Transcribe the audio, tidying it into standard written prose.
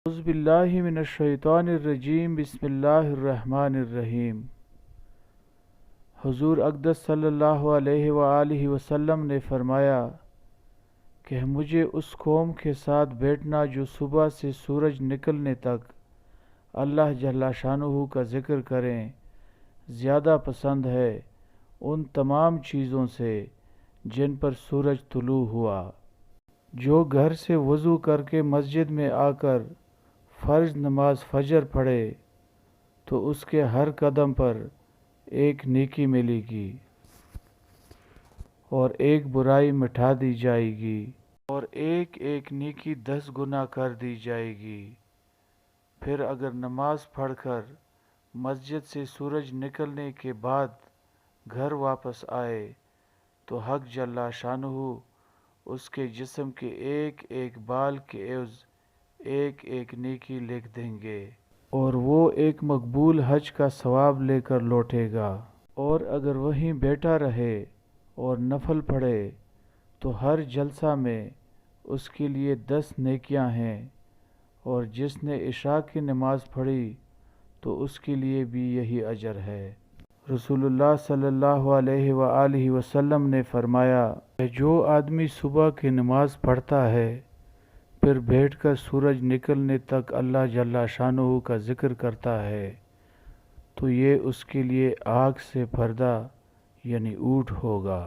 اعوذ باللہ من الشیطان الرجیم بسم اللہ الرحمن الرحیم۔ حضور اقدس صلی اللہ علیہ وآلہ وسلم نے فرمایا کہ مجھے اس قوم کے ساتھ بیٹھنا جو صبح سے سورج نکلنے تک اللہ جل شانہ کا ذکر کریں زیادہ پسند ہے ان تمام چیزوں سے جن پر سورج طلوع ہوا۔ جو گھر سے وضو کر کے مسجد میں آ کر فرض نماز فجر پڑھے تو اس کے ہر قدم پر ایک نیکی ملے گی اور ایک برائی مٹا دی جائے گی اور ایک ایک نیکی 10 گنا کر دی جائے گی۔ پھر اگر نماز پڑھ کر مسجد سے سورج نکلنے کے بعد گھر واپس آئے تو حق جل شانہ اس کے جسم کے ایک ایک بال کے عوض ایک ایک نیکی لکھ دیں گے اور وہ ایک مقبول حج کا ثواب لے کر لوٹے گا۔ اور اگر وہیں بیٹھا رہے اور نفل پڑھے تو ہر جلسہ میں اس کے لیے 10 نیکیاں ہیں، اور جس نے عشاء کی نماز پڑھی تو اس کے لیے بھی یہی اجر ہے۔ رسول اللہ صلی اللہ علیہ وآلہ وسلم نے فرمایا کہ جو آدمی صبح کی نماز پڑھتا ہے پھر بیٹھ کر سورج نکلنے تک اللہ جل شانہ کا ذکر کرتا ہے تو یہ اس کے لیے آگ سے پردہ یعنی اونٹ ہوگا۔